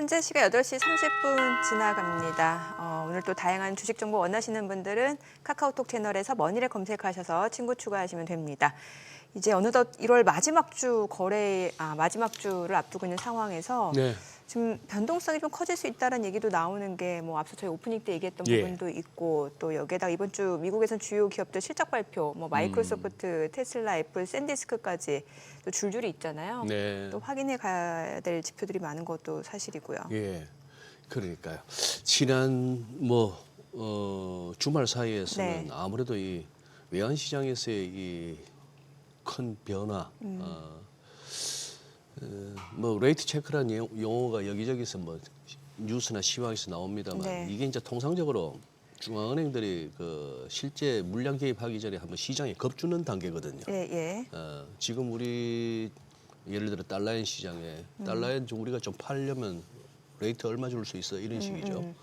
현재 시각 8시 30분 지나갑니다. 오늘 또 다양한 주식 정보 원하시는 분들은 카카오톡 채널에서 머니를 검색하셔서 친구 추가하시면 됩니다. 이제 어느덧 1월 마지막 주 마지막 주를 앞두고 있는 상황에서 네. 지금 변동성이 좀 커질 수 있다는 얘기도 나오는 게 뭐 앞서 저희 오프닝 때 얘기했던 예. 부분도 있고 또 여기에다가 이번 주 미국에선 주요 기업들 실적 발표, 뭐 마이크로소프트, 테슬라, 애플, 샌디스크까지 또 줄줄이 있잖아요. 네. 또 확인해 가야 될 지표들이 많은 것도 사실이고요. 예. 그러니까요. 지난 주말 사이에서는 네. 아무래도 이 외환 시장에서의 이 큰 변화, 레이트 체크라는 용어가 여기저기서 뉴스나 시황에서 나옵니다만 네. 이게 이제 통상적으로 중앙은행들이 그 실제 물량 개입하기 전에 한번 시장에 겁주는 단계거든요. 예. 지금 우리 예를 들어 달러엔 시장에 달러엔 좀 우리가 좀 팔려면 레이트 얼마 줄 수 있어 이런 식이죠.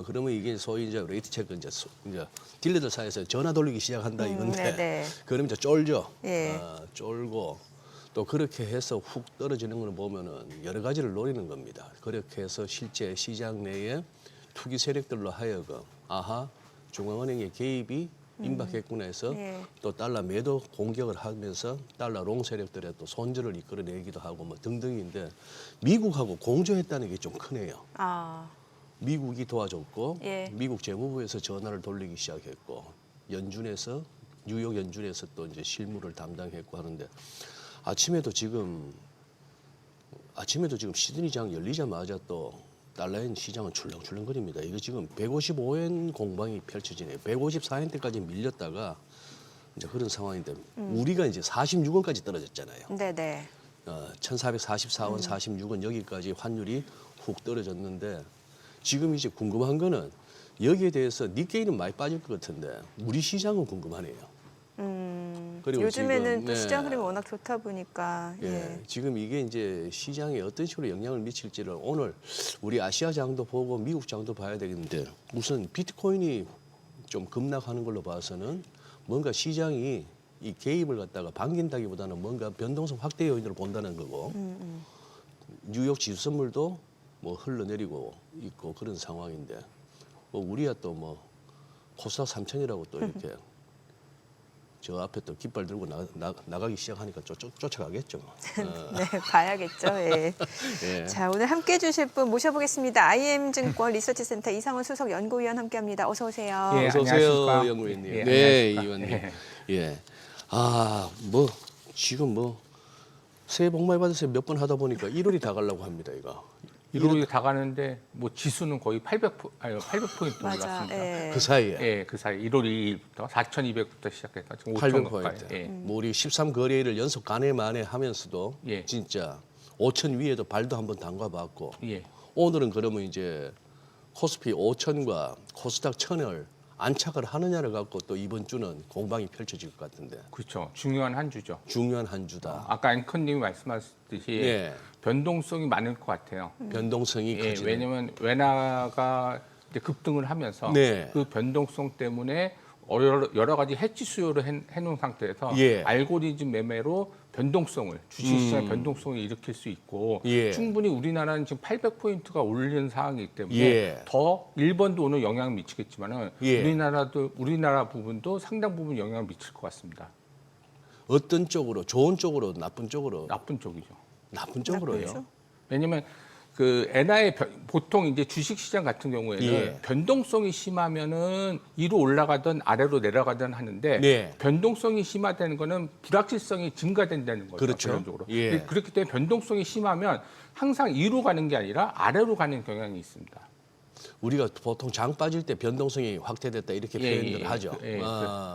그러면 이게 소위 이제 레이트 체크 이제 딜러들 사이에서 전화 돌리기 시작한다 이건데 네네. 그러면 이제 쫄죠. 예. 쫄고 또 그렇게 해서 훅 떨어지는 걸 보면은 여러 가지를 노리는 겁니다. 그렇게 해서 실제 시장 내에 투기 세력들로 하여금 중앙은행의 개입이 임박했구나 해서 예. 또 달러 매도 공격을 하면서 달러 롱 세력들의 또 손절을 이끌어내기도 하고 등등인데 미국하고 공조했다는 게 좀 크네요. 미국이 도와줬고 예. 미국 재무부에서 전화를 돌리기 시작했고 뉴욕 연준에서 또 이제 실무를 담당했고 하는데 아침에도 지금 시드니장 열리자마자 또 달러엔 시장은 출렁출렁거립니다. 이거 지금 155엔 공방이 펼쳐지네요. 154엔대까지 밀렸다가 이제 그런 상황인데 우리가 이제 46원까지 떨어졌잖아요. 네네. 1444원, 46원 여기까지 환율이 훅 떨어졌는데 지금 이제 궁금한 거는 여기에 대해서 니케이는 많이 빠질 것 같은데 우리 시장은 궁금하네요. 그리고 요즘에는 지금, 또 시장 흐름이 워낙 좋다 보니까 지금 이게 이제 시장에 어떤 식으로 영향을 미칠지를 오늘 우리 아시아 장도 보고 미국 장도 봐야 되겠는데 우선 비트코인이 좀 급락하는 걸로 봐서는 뭔가 시장이 이 개입을 갖다가 반긴다기보다는 뭔가 변동성 확대 요인으로 본다는 거고 뉴욕 지수 선물도 흘러내리고 있고 그런 상황인데 우리야 또 코스닥 3000이라고 또 이렇게 저 앞에 또 깃발 들고 나가기 시작하니까 쫓아가겠죠. 네, 봐야겠죠. 예. 예. 자, 오늘 함께 해주실 분 모셔보겠습니다. IM증권 리서치센터 이상원 수석 연구위원 함께합니다. 어서 오세요. 예, 어서 오세요, 안녕하십니까. 연구위원님. 예, 네, 안녕하십니까. 의원님. 예. 지금 새해 복 많이 받으세요 몇 번 하다 보니까 1월이 다 가려고 합니다, 이거. 1월이 다 가는데 지수는 거의 800포인트 올랐습니다. 예. 그 사이에 예, 그 사이 1월 2일부터 4,200부터 시작해서 지금 800포인트. 가까이. 예. 우리 13 거래일을 연속 간해 만에 하면서도 예. 진짜 5천 위에도 발도 한번 담가봤고 예. 오늘은 그러면 이제 코스피 5천과 코스닥 1000을 안착을 하느냐를 갖고 또 이번 주는 공방이 펼쳐질 것 같은데 그렇죠. 중요한 한 주죠. 중요한 한 주다. 아까 앵커님이 말씀하셨듯이 예. 변동성이 많을 것 같아요. 변동성이 예, 커지네. 왜냐하면 wen화가 이제 급등을 하면서 네. 그 변동성 때문에 여러 가지 해지 수요를 해놓은 상태에서 예. 알고리즘 매매로 변동성을 주식시장 변동성을 일으킬 수 있고 예. 충분히 우리나라는 지금 800포인트가 올리는 상황이기 때문에 예. 더 일본도 오늘 영향을 미치겠지만은 예. 우리나라 부분도 상당 부분 영향을 미칠 것 같습니다. 어떤 쪽으로 좋은 쪽으로 나쁜 쪽으로 나쁜 쪽이죠. 나쁜 쪽으로요. 나쁘죠. 왜냐하면 그 엔화의 보통 이제 주식시장 같은 경우에는 예. 변동성이 심하면은 위로 올라가든 아래로 내려가든 하는데 네. 변동성이 심하다는 거는 불확실성이 증가된다는 거죠. 그렇죠. 결론적으로. 예. 그렇기 때문에 변동성이 심하면 항상 위로 가는 게 아니라 아래로 가는 경향이 있습니다. 우리가 보통 장 빠질 때 변동성이 확대됐다 이렇게 표현을 하죠.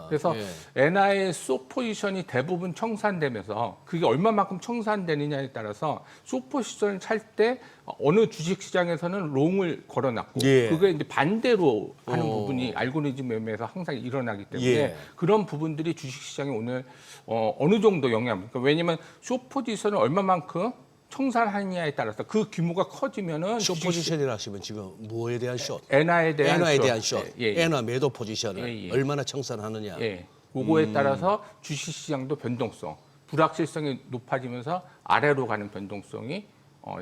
그래서 예. 엔화의 숏 포지션이 대부분 청산되면서 그게 얼마만큼 청산되느냐에 따라서 숏 포지션을 찰 때 어느 주식 시장에서는 롱을 걸어놨고 예. 그게 이제 반대로 하는 부분이 알고리즘 매매에서 항상 일어나기 때문에 예. 그런 부분들이 주식 시장에 오늘 어느 정도 영향을 왜냐하면 숏 포지션을 얼마만큼 청산하느냐에 따라서 그 규모가 커지면은 숏 포지션이라 하시면 지금 뭐에 대한 숏? 엔화에 대한 엔화에 숏. 대한 숏. 예, 예. 엔화 매도 포지션을 예, 예. 얼마나 청산하느냐. 예. 그거에 따라서 주식 시장도 변동성, 불확실성이 높아지면서 아래로 가는 변동성이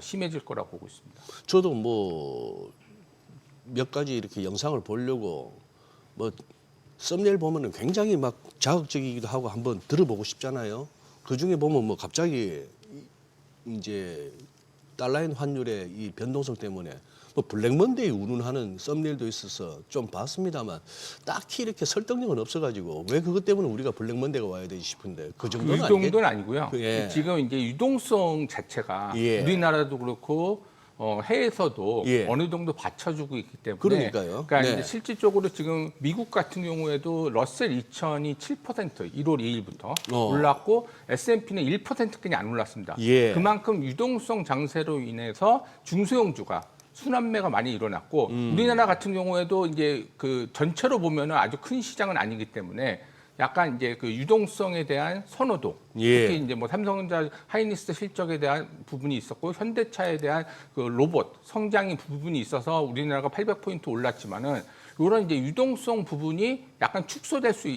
심해질 거라고 보고 있습니다. 저도 뭐 몇 가지 이렇게 영상을 보려고 뭐 썸네일 보면은 굉장히 막 자극적이기도 하고 한번 들어보고 싶잖아요. 그 중에 보면 뭐 갑자기 이제 달러인 환율의 이 변동성 때문에 뭐 블랙먼데이 운운하는 썸네일도 있어서 좀 봤습니다만 딱히 이렇게 설득력은 없어가지고 왜 그것 때문에 우리가 블랙먼데이가 와야 되지 싶은데 그 정도는 그 아니겠. 정도는 아니고요. 예. 지금 이제 유동성 자체가 예. 우리나라도 그렇고 해외에서도 예. 어느 정도 받쳐주고 있기 때문에 그러니까요. 그러니까 네. 이제 실질적으로 지금 미국 같은 경우에도 러셀 2000이 7% 1월 2일부터 올랐고 S&P는 1%까지 안 올랐습니다. 예. 그만큼 유동성 장세로 인해서 중소형주가 순환매가 많이 일어났고 우리나라 같은 경우에도 이제 그 전체로 보면은 아주 큰 시장은 아니기 때문에 약간 이제 그 유동성에 대한 선호도, 예. 특히 이제 뭐 삼성전자 하이닉스 실적에 대한 부분이 있었고 현대차에 대한 그 로봇 성장이 부분이 있어서 우리나라가 800포인트 올랐지만은 이런 이제 유동성 부분이 약간 축소될 수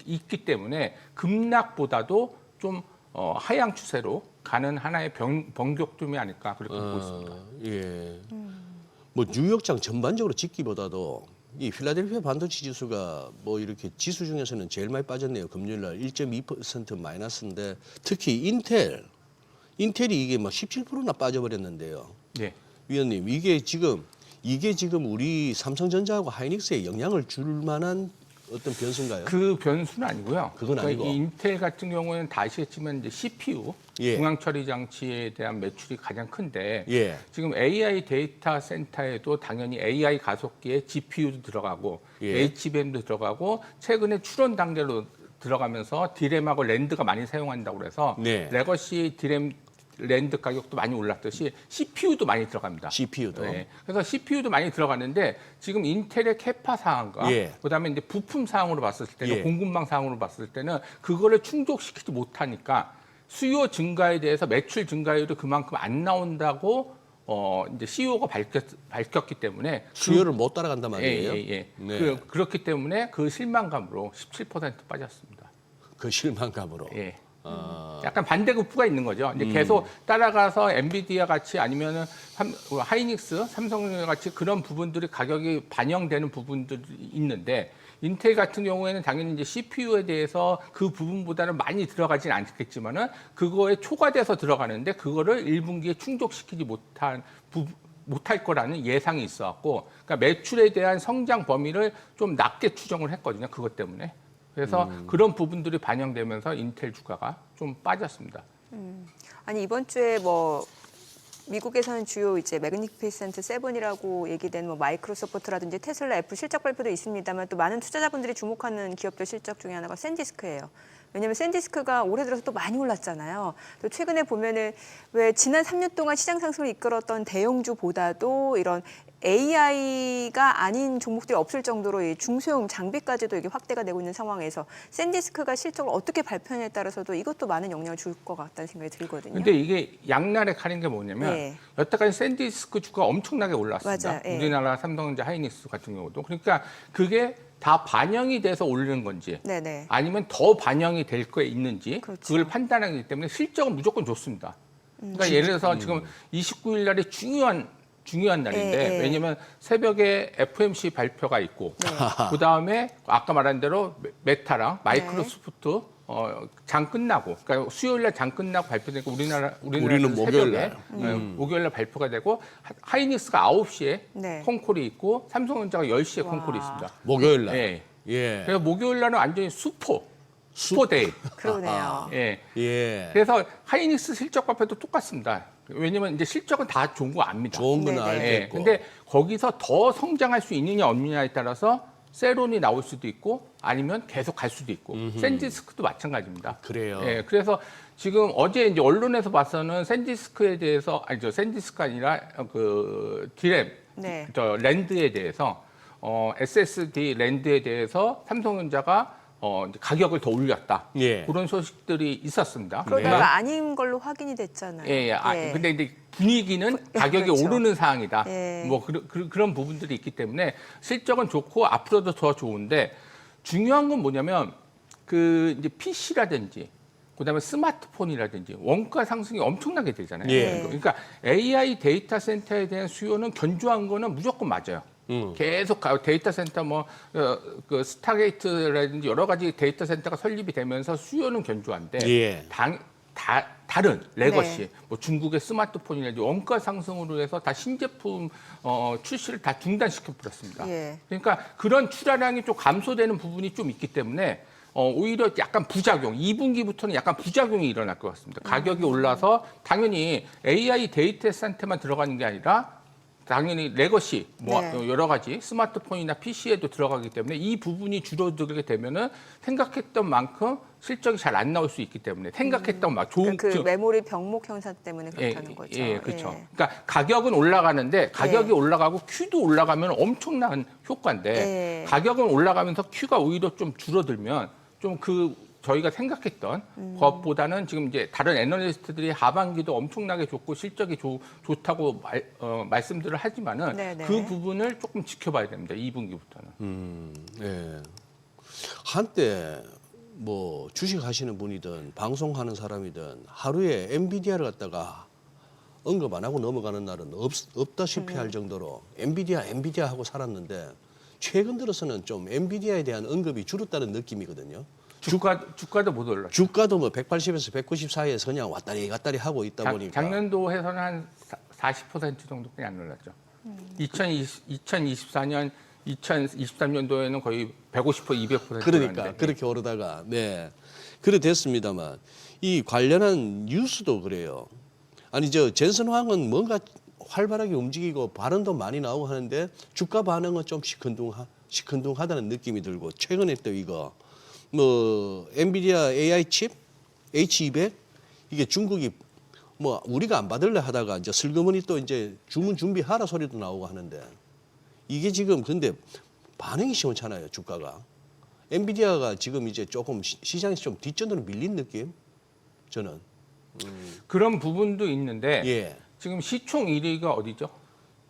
있기 때문에 급락보다도 좀 하향 추세로 가는 하나의 번격점이 아닐까 그렇게 보고 있습니다. 예. 뭐 뉴욕장 전반적으로 짓기보다도 이 필라델피아 반도체 지수가 뭐 이렇게 지수 중에서는 제일 많이 빠졌네요. 금요일 날 1.2% 마이너스인데 특히 인텔이 이게 막 17%나 빠져버렸는데요. 네. 위원님 이게 지금 우리 삼성전자하고 하이닉스에 영향을 줄 만한 어떤 변수인가요? 그 변수는 아니고요. 그건 아니고. 이 인텔 같은 경우에는 다 아시겠지만 이제 CPU 예. 중앙 처리 장치에 대한 매출이 가장 큰데 예. 지금 AI 데이터 센터에도 당연히 AI 가속기에 GPU도 들어가고 예. HBM도 들어가고 최근에 출원 단계로 들어가면서 디램하고 랜드가 많이 사용한다고 그래서 네. 레거시 디램 랜드 가격도 많이 올랐듯이 CPU도 많이 들어갑니다. CPU도. 네. 그래서 CPU도 많이 들어가는데 지금 인텔의 캐파 사항과 예. 그다음에 이제 부품 사항으로 봤을 때는 예. 공급망 사항으로 봤을 때는 그거를 충족시키지 못하니까 수요 증가에 대해서 매출 증가율이 그만큼 안 나온다고 이제 CEO가 밝혔기 때문에 수요를 못 따라간단 말이에요. 예. 네. 그렇기 때문에 그 실망감으로 17% 빠졌습니다. 그 실망감으로. 예. 아, 약간 반대급부가 있는 거죠. 이제 계속 따라가서 엔비디아 같이 아니면은 하이닉스, 삼성 같이 그런 부분들이 가격이 반영되는 부분들이 있는데 인텔 같은 경우에는 당연히 이제 CPU에 대해서 그 부분보다는 많이 들어가진 않겠지만은 그거에 초과돼서 들어가는데 그거를 1분기에 충족시키지 못할 거라는 예상이 있어갖고 그러니까 매출에 대한 성장 범위를 좀 낮게 추정을 했거든요. 그것 때문에. 그래서 그런 부분들이 반영되면서 인텔 주가가 좀 빠졌습니다. 아니 이번 주에 뭐 미국에서는 주요 이제 매그니피센트 세븐이라고 얘기된 뭐 마이크로소프트라든지 테슬라, 애플 실적 발표도 있습니다만 또 많은 투자자분들이 주목하는 기업들 실적 중에 하나가 샌디스크예요. 왜냐하면 샌디스크가 올해 들어서 또 많이 올랐잖아요. 또 최근에 보면은 왜 지난 3년 동안 시장 상승을 이끌었던 대형주보다도 이런 AI가 아닌 종목들이 없을 정도로 이 중소형 장비까지도 이게 확대가 되고 있는 상황에서 샌디스크가 실적을 어떻게 발표하냐에 따라서도 이것도 많은 영향을 줄 것 같다는 생각이 들거든요. 근데 이게 양날의 칼인 게 뭐냐면 네. 여태까지 샌디스크 주가가 엄청나게 올랐습니다. 맞아요. 예. 우리나라 삼성전자 하이닉스 같은 경우도. 그러니까 그게 다 반영이 돼서 오르는 건지 네네. 아니면 더 반영이 될 거에 있는지 그렇죠. 그걸 판단하기 때문에 실적은 무조건 좋습니다. 그러니까 예를 들어서 지금 29일 날이 중요한 날인데 예. 왜냐하면 새벽에 FMC 발표가 있고 네. 그다음에 아까 말한 대로 메타랑 마이크로소프트 장 끝나고 그러니까 수요일 날 장 끝나고 발표되니까 우리는 목요일 날. 목요일 날 발표가 되고 하이닉스가 9시에 네. 콩콜이 있고 삼성전자가 10시에 와. 콩콜이 있습니다. 목요일 날. 예. 예. 그래서 목요일 날은 완전히 슈퍼데이. 그러네요. 예. 예. 그래서 하이닉스 실적 발표도 똑같습니다. 왜냐면 이제 실적은 다 좋은 거 압니다. 좋은 건 네네. 알겠고. 근데 거기서 더 성장할 수 있느냐 없느냐에 따라서 세론이 나올 수도 있고 아니면 계속 갈 수도 있고 샌디스크도 마찬가지입니다. 그래요. 예, 그래서 지금 어제 이제 언론에서 봐서는 샌디스크에 대해서 아니죠 샌디스크가 아니라 그 디램 네. 저 랜드에 대해서 SSD 랜드에 대해서 삼성전자가 이제 가격을 더 올렸다. 예. 그런 소식들이 있었습니다. 그러다가 아닌 걸로 확인이 됐잖아요. 예. 예. 근데 이제 분위기는 가격이 그렇죠. 오르는 상황이다. 예. 뭐 그런 부분들이 있기 때문에 실적은 좋고 앞으로도 더 좋은데 중요한 건 뭐냐면 그 이제 PC라든지 그다음에 스마트폰이라든지 원가 상승이 엄청나게 되잖아요. 예. 그러니까 AI 데이터 센터에 대한 수요는 견조한 거는 무조건 맞아요. 계속 데이터 센터 그 스타게이트라든지 여러 가지 데이터 센터가 설립이 되면서 수요는 견조한데 예. 다른 레거시, 네. 뭐 중국의 스마트폰이라든지 원가 상승으로 해서 다 신제품 출시를 다 중단시켜 버렸습니다. 예. 그러니까 그런 출하량이 좀 감소되는 부분이 좀 있기 때문에 오히려 약간 부작용, 2분기부터는 약간 부작용이 일어날 것 같습니다. 가격이 올라서 당연히 AI 데이터 센터만 들어가는 게 아니라 당연히 레거시, 네. 여러 가지 스마트폰이나 PC에도 들어가기 때문에 이 부분이 줄어들게 되면은 생각했던 만큼 실적이 잘 안 나올 수 있기 때문에 생각했던 막 좋은 그러니까 그 메모리 병목 현상 때문에 그렇다는 거죠. 예, 그렇죠. 그러니까 가격은 올라가는데 가격이 올라가고 Q도 올라가면 엄청난 효과인데 예. 가격은 올라가면서 Q가 오히려 좀 줄어들면 좀 저희가 생각했던 것보다는 지금 이제 다른 애널리스트들이 하반기도 엄청나게 좋고 실적이 좋다고 말씀들을 하지만은 네네. 그 부분을 조금 지켜봐야 됩니다. 2분기부터는. 예. 한때 뭐 주식 하시는 분이든 방송하는 사람이든 하루에 엔비디아를 갖다가 언급 안 하고 넘어가는 날은 없다시피 할 정도로 엔비디아 하고 살았는데 최근 들어서는 좀 엔비디아에 대한 언급이 줄었다는 느낌이거든요. 주가도 못 올랐죠. 주가도 뭐 180에서 190 사이에서 그냥 왔다리 갔다리 하고 있다 보니까 작년도 해서는 한 40% 정도 그냥 안 올랐죠. 2024년, 2023년도에는 거의 150%, 200% 그러니까 올랐는데. 그렇게 오르다가 네 그래 됐습니다만 이 관련한 뉴스도 그래요. 아니 저 젠슨 황은 뭔가 활발하게 움직이고 발언도 많이 나오고 하는데 주가 반응은 좀 시큰둥하다는 느낌이 들고 최근에 또 이거 뭐 엔비디아 AI 칩 H200 이게 중국이 뭐 우리가 안 받을래 하다가 이제 슬그머니 또 이제 주문 준비하라 소리도 나오고 하는데 이게 지금 근데 반응이 시원찮아요 주가가. 엔비디아가 지금 이제 조금 시장에서 좀 뒷전으로 밀린 느낌 저는. 그런 부분도 있는데 예. 지금 시총 1위가 어디죠?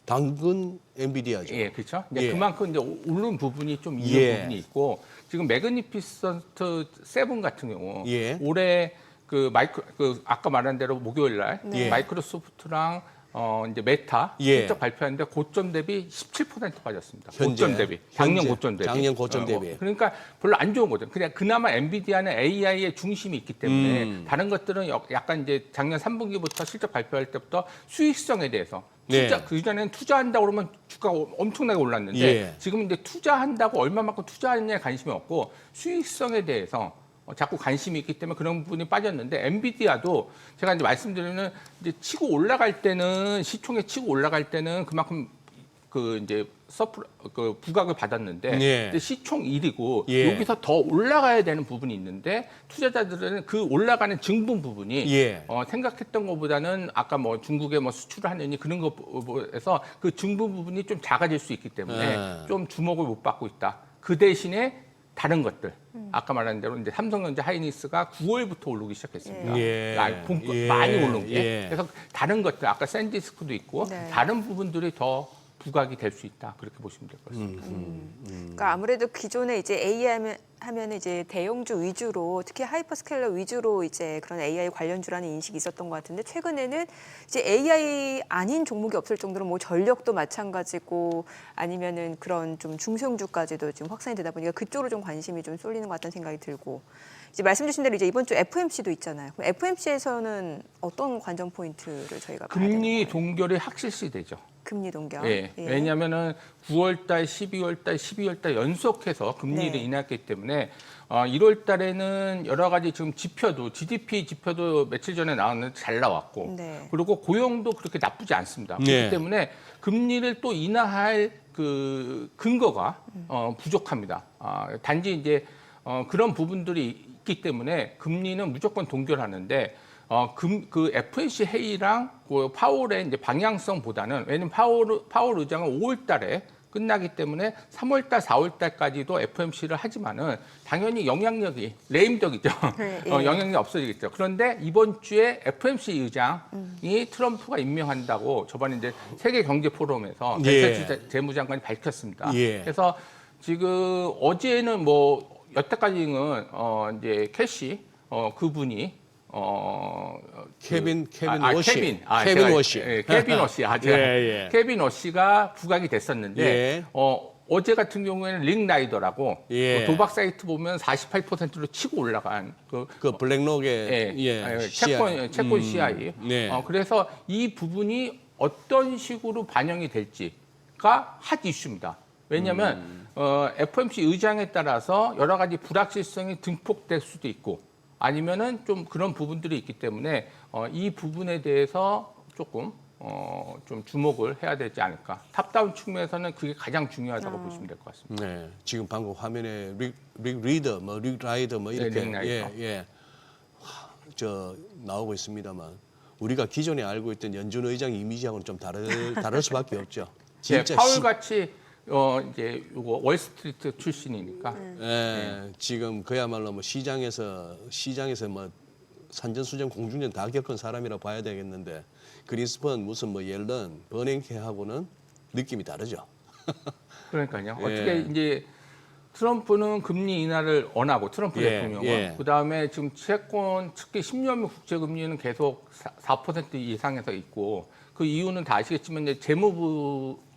당근 엔비디아죠. 예, 그렇죠. 이제 예. 그만큼 이제 오른 부분이 좀 있는 예. 부분이 있고 지금 매그니피선트 7 같은 경우 예. 올해 그 아까 말한 대로 목요일 날 네. 마이크로소프트랑 이제 메타 예. 실적 발표하는데 고점 대비 17% 빠졌습니다. 현재. 고점 대비 작년 현재. 고점 대비. 작년 고점 대비. 그러니까 별로 안 좋은 거죠. 그냥 그나마 엔비디아는 AI의 중심이 있기 때문에 다른 것들은 약간 이제 작년 3분기부터 실적 발표할 때부터 수익성에 대해서 네. 그전에는 투자한다고 그러면 주가가 엄청나게 올랐는데 예. 지금 이제 투자한다고 얼마만큼 투자하느냐에 관심이 없고 수익성에 대해서 자꾸 관심이 있기 때문에 그런 부분이 빠졌는데 엔비디아도 제가 이제 말씀드리는 이제 치고 올라갈 때는 시총에 치고 올라갈 때는 그만큼 그 이제 그 부각을 받았는데 예. 이제 시총 1위고 예. 여기서 더 올라가야 되는 부분이 있는데 투자자들은 그 올라가는 증분 부분이 예. 생각했던 것보다는 아까 뭐 중국에 뭐 수출을 하느니 그런 것에서 그 증분 부분이 좀 작아질 수 있기 때문에 예. 좀 주목을 못 받고 있다. 그 대신에 다른 것들 아까 말한 대로 이제 삼성전자 하이닉스가 9월부터 오르기 시작했습니다. 예. 예. 많이 오른 게. 예. 그래서 다른 것들 아까 샌디스크도 있고 네. 다른 부분들이 더 부각이 될 수 있다. 그렇게 보시면 될 것 같습니다. 그러니까 아무래도 기존에 이제 AI 하면 이제 대형주 위주로 특히 하이퍼스케일러 위주로 이제 그런 AI 관련주라는 인식이 있었던 것 같은데 최근에는 이제 AI 아닌 종목이 없을 정도로 뭐 전력도 마찬가지고 아니면은 그런 좀 중소형주까지도 지금 확산이 되다 보니까 그쪽으로 좀 관심이 좀 쏠리는 것 같다는 생각이 들고 이제 말씀 주신 대로 이제 이번 주 FMC도 있잖아요. 그럼 FMC에서는 어떤 관전 포인트를 저희가 봐야 되는 금리 거예요? 동결이 확실시되죠. 금리 동결. 예. 왜냐하면은 9월달, 12월달, 12월달 연속해서 금리를 네. 인하했기 때문에 1월달에는 여러 가지 지금 지표도 GDP 지표도 며칠 전에 나왔는데 잘 나왔고 네. 그리고 고용도 그렇게 나쁘지 않습니다. 네. 그렇기 때문에 금리를 또 인하할 그 근거가 부족합니다. 단지 이제 그런 부분들이 있기 때문에 금리는 무조건 동결하는데. 그 FOMC 회의랑 그 파월의 이제 방향성보다는 왜냐면 파월 의장은 5월달에 끝나기 때문에 3월달, 4월달까지도 FOMC를 하지만은 당연히 영향력이 레임덕이죠. 네, 예. 영향력이 없어지겠죠. 그런데 이번 주에 FOMC 의장이 트럼프가 임명한다고 저번에 이제 세계 경제 포럼에서 예. 벤처 재무장관이 밝혔습니다. 예. 그래서 지금 어제는 뭐 여태까지는 이제 캐시 그분이 케빈 제가- 워시. 케빈 워시. 예. 케빈 워시가 부각이 됐었는데 예. 어제 같은 경우에는 링 라이더라고 예. 도박 사이트 보면 48%로 치고 올라간 그 블랙록의 채권 CI. 네. 그래서 이 부분이 어떤 식으로 반영이 될지가 핫 이슈입니다. 왜냐하면 FOMC 의장에 따라서 여러 가지 불확실성이 증폭될 수도 있고 아니면은 좀 그런 부분들이 있기 때문에 이 부분에 대해서 조금 좀 주목을 해야 되지 않을까. 탑다운 측면에서는 그게 가장 중요하다고 보시면 될 것 같습니다. 네, 지금 방금 화면에 릭 라이더 뭐 이렇게 릭 라이더. 저 나오고 있습니다만 우리가 기존에 알고 있던 연준 의장 이미지하고는 좀 다를 수밖에 없죠. 진짜 파월 같이 이제 요거 월스트리트 출신이니까. 지금 그야말로 뭐 시장에서 뭐 산전수전 공중전 다 겪은 사람이라 봐야 되겠는데 그린스펀 무슨 뭐 옐런 버냉캐하고는 느낌이 다르죠. 그러니까요. 예. 어떻게 이제 트럼프는 금리 인하를 원하고 트럼프 예, 대통령은 예. 그다음에 지금 채권 특히 10년물 국채 금리는 계속 4% 이상에서 있고 그 이유는 다 아시겠지만 이제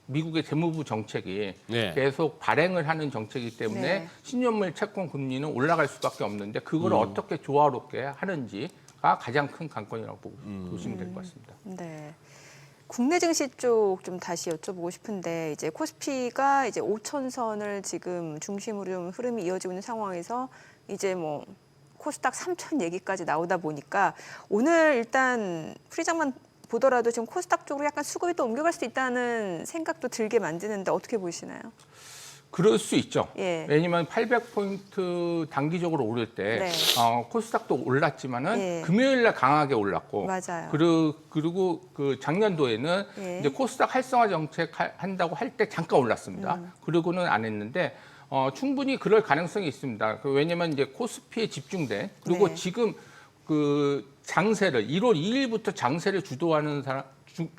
미국의 재무부 정책이 네. 계속 발행을 하는 정책이기 때문에 네. 10년물 채권 금리는 올라갈 수밖에 없는데 그걸 어떻게 조화롭게 하는지가 가장 큰 관건이라고 보시면 될 것 같습니다. 네. 국내 증시 쪽 좀 다시 여쭤보고 싶은데 이제 코스피가 이제 5,000선을 지금 중심으로 좀 흐름이 이어지고 있는 상황에서 이제 뭐 코스닥 3,000 얘기까지 나오다 보니까 오늘 일단 프리장만 보더라도 지금 코스닥 쪽으로 약간 수급이 또 옮겨갈 수 있다는 생각도 들게 만드는데 어떻게 보시나요? 그럴 수 있죠. 예. 왜냐하면 800포인트 단기적으로 오를 때 네. 코스닥도 올랐지만은 예. 금요일 날 강하게 올랐고 맞아요. 그리고 그 작년도에는 예. 이제 코스닥 활성화 정책 한다고 할 때 잠깐 올랐습니다. 그러고는 안 했는데 충분히 그럴 가능성이 있습니다. 왜냐하면 이제 코스피에 집중된 그리고 네. 지금 그 장세를 1월 2일부터 장세를 주도하는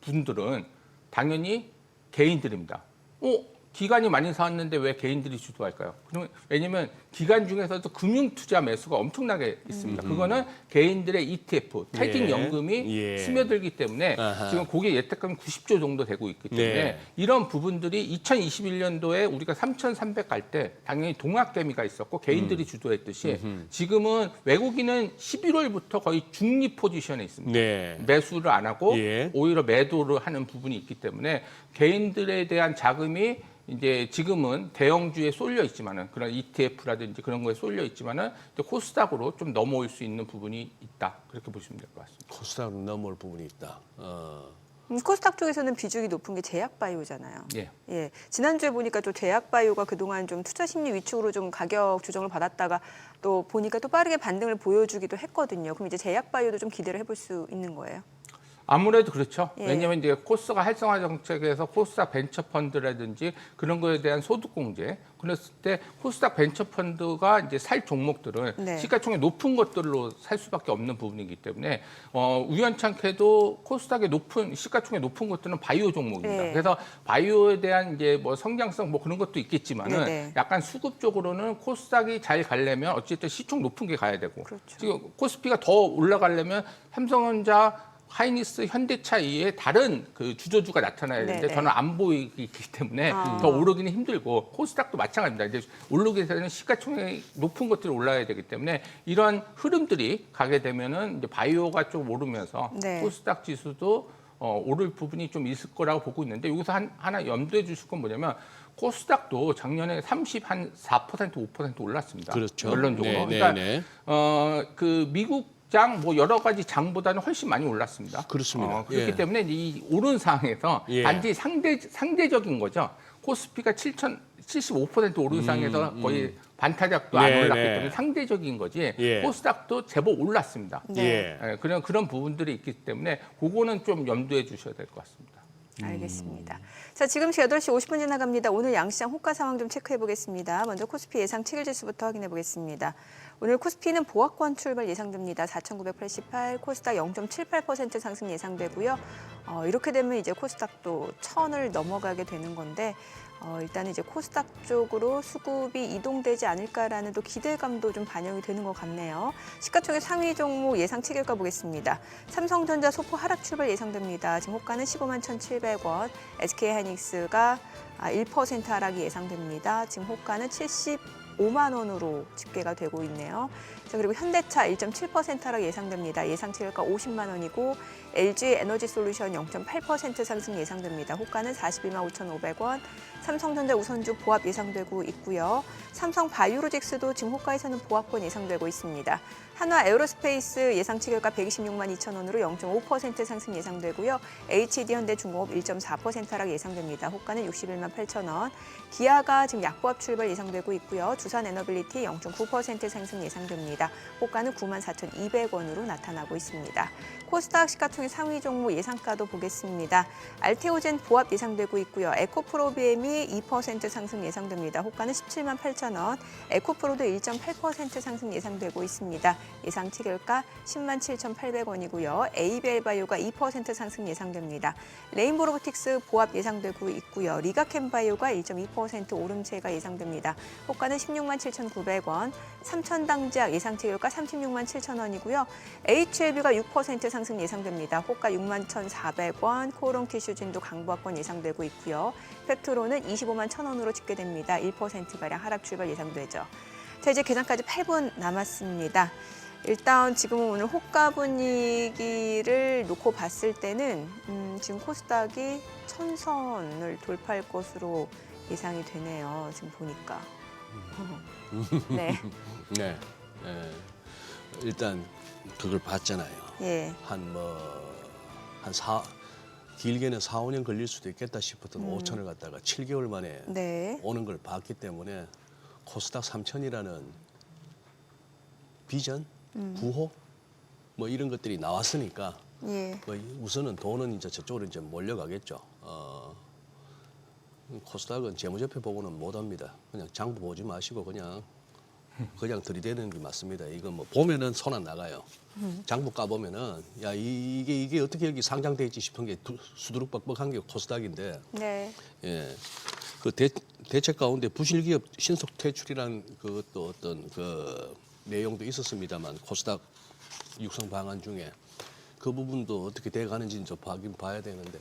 분들은 당연히 개인들입니다. 기관이 많이 사왔는데 왜 개인들이 주도할까요? 그러면 왜냐하면 기관 중에서도 금융투자 매수가 엄청나게 있습니다. 그거는 개인들의 ETF, 퇴직 연금이 스며들기 때문에 지금 그게 예탁금이 90조 정도 되고 있기 때문에 이런 부분들이 2021년도에 우리가 3,300 갈 때 당연히 동학개미가 있었고 개인들이 주도했듯이 지금은 외국인은 11월부터 거의 중립 포지션에 있습니다. 네. 매수를 안 하고 예. 오히려 매도를 하는 부분이 있기 때문에 개인들에 대한 자금이 이제 지금은 대형주에 쏠려 있지만은 그런 ETF라든지 그런 거에 쏠려 있지만은 이제 코스닥으로 좀 넘어올 수 있는 부분이 있다 그렇게 보시면 될 것 같습니다. 코스닥으로 넘어올 부분이 있다. 코스닥 쪽에서는 비중이 높은 게 제약바이오잖아요. 예. 예, 지난주에 보니까 또 제약바이오가 그동안 좀 투자 심리 위축으로 좀 가격 조정을 받았다가 또 보니까 또 빠르게 반등을 보여주기도 했거든요. 그럼 이제 제약바이오도 좀 기대를 해볼 수 있는 거예요? 아무래도 그렇죠. 예. 왜냐하면 이제 코스가 활성화 정책에서 코스닥 벤처 펀드라든지 그런 거에 대한 소득 공제 그랬을 때 코스닥 벤처 펀드가 이제 살 종목들은 네. 시가총액 높은 것들로 살 수밖에 없는 부분이기 때문에 우연찮게도 코스닥의 시가총액 높은 것들은 바이오 종목입니다. 네. 그래서 바이오에 대한 이제 뭐 성장성 뭐 그런 것도 있겠지만은 네. 약간 수급적으로는 코스닥이 잘 가려면 어쨌든 시총 높은 게 가야 되고 그렇죠. 지금 코스피가 더 올라가려면 삼성전자 하이닉스, 현대차 이외에 다른 그 주저주가 나타나야 되는데 네네. 저는 안 보이기 때문에 더 오르기는 힘들고 코스닥도 마찬가지입니다. 이제 오르기 위해서는 시가총액이 높은 것들이 올라야 되기 때문에 이런 흐름들이 가게 되면은 이제 바이오가 좀 오르면서 네. 코스닥 지수도 오를 부분이 좀 있을 거라고 보고 있는데 여기서 하나 염두해 주실 건 뭐냐면 코스닥도 작년에 4% 5% 올랐습니다. 그렇죠. 결론적으로. 네, 그러니까 네. 그 미국 뭐 여러 가지 장보다는 훨씬 많이 올랐습니다. 그렇습니다. 그렇기 예. 때문에 이 오른 상황에서 예. 단지 상대적인 거죠. 코스피가 75% 오른 상황에서 거의 반타작도 안 네, 올랐기 네. 때문에 상대적인 거지. 예. 코스닥도 제법 올랐습니다. 네. 그런 부분들이 있기 때문에 그거는 좀 염두해 주셔야 될 것 같습니다. 알겠습니다. 자, 지금 8시 50분 지나갑니다. 오늘 양시장 호가 상황 좀 체크해 보겠습니다. 먼저 코스피 예상 7일 지수부터 확인해 보겠습니다. 오늘 코스피는 보합권 출발 예상됩니다. 4,988, 코스닥 0.78% 상승 예상되고요. 이렇게 되면 이제 코스닥도 1,000을 넘어가게 되는 건데 일단은 이제 코스닥 쪽으로 수급이 이동되지 않을까라는 또 기대감도 좀 반영이 되는 것 같네요. 시가총액 상위 종목 예상 체결가 보겠습니다. 삼성전자 소포 하락 출발 예상됩니다. 지금 호가는 15만 1,700원, SK하이닉스가 1% 하락이 예상됩니다. 지금 호가는 75만 원으로 집계가 되고 있네요. 자, 그리고 현대차 1.7% 하락 예상됩니다. 예상 체결가 50만 원이고 LG 에너지 솔루션 0.8% 상승 예상됩니다. 호가는 41만 5,500원. 삼성전자 우선주 보합 예상되고 있고요. 삼성 바이오로직스도 지금 호가에서는 보합권 예상되고 있습니다. 한화 에어로스페이스 예상 체결가 126만 2천 원으로 0.5% 상승 예상되고요. HD 현대중공업 1.4% 하락 예상됩니다. 호가는 61만 8천 원. 기아가 지금 약보합 출발 예상되고 있고요. 두산 에너빌리티 0.9% 상승 예상됩니다. 호가는 9만 4,200원으로 나타나고 있습니다. 코스닥 시가총액 상위 종목 예상가도 보겠습니다. 알테오젠 보합 예상되고 있고요. 에코프로비엠이 2% 상승 예상됩니다. 호가는 17만 8천 원. 에코프로도 1.8% 상승 예상되고 있습니다. 예상 체결가 10만 7,800원이고요. 에이벨바이오가 2% 상승 예상됩니다. 레인보로보틱스 보합 예상되고 있고요. 리가캠바이오가 1.2% 오름세가 예상됩니다. 호가는 16만 7,900원. 삼천당제약 예상 체결가 36만 7천 원이고요. HLB가 6% 상승 예상됩니다. 호가 6만 1,400원. 코오롱티슈진도 강보합권 예상되고 있고요. 펙트로는 25만 1천 원으로 집계됩니다. 1%가량 하락 출발 예상되죠. 자, 이제 개장까지 8분 남았습니다. 일단 지금은 오늘 호가 분위기를 놓고 봤을 때는 지금 코스닥이 1,000선을 돌파할 것으로 예상이 되네요. 지금 보니까. 네. 네. 일단 그걸 봤잖아요. 예. 길게는 4, 5년 걸릴 수도 있겠다 싶었던 5천을 갖다가 7개월 만에 네. 오는 걸 봤기 때문에 코스닥 3천이라는 비전, 부호 뭐 이런 것들이 나왔으니까 예. 뭐 우선은 돈은 이제 저쪽으로 이제 몰려가겠죠. 코스닥은 재무제표 보고는 못합니다. 그냥 장부 보지 마시고 그냥 들이대는 게 맞습니다. 이거 뭐 보면은 손 안 나가요. 장부 까보면은 야 이게 어떻게 여기 상장돼 있지 싶은 게 수두룩 뻑뻑한 게 코스닥인데. 네. 예. 그 대책 가운데 부실기업 신속 퇴출이라는 그것도 어떤 그 내용도 있었습니다만 코스닥 육성 방안 중에 그 부분도 어떻게 돼 가는지는 좀 봐야 되는데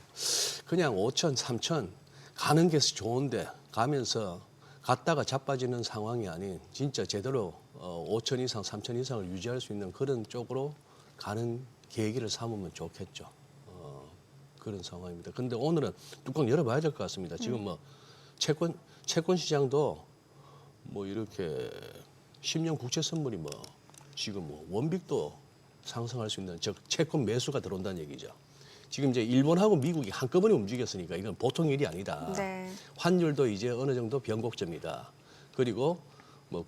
그냥 5천, 3천 가는 게 좋은데 가면서 갔다가 자빠지는 상황이 아닌 진짜 제대로 5천 이상, 3천 이상을 유지할 수 있는 그런 쪽으로 가는 계기를 삼으면 좋겠죠. 그런 상황입니다. 근데 오늘은 뚜껑 열어봐야 될 것 같습니다. 지금 뭐 채권 시장도 뭐 이렇게 10년 국채 선물이 뭐 지금 뭐 원빅도 상승할 수 있는 즉 채권 매수가 들어온다는 얘기죠. 지금 이제 일본하고 미국이 한꺼번에 움직였으니까 이건 보통 일이 아니다. 네. 환율도 이제 어느 정도 변곡점이다. 그리고 뭐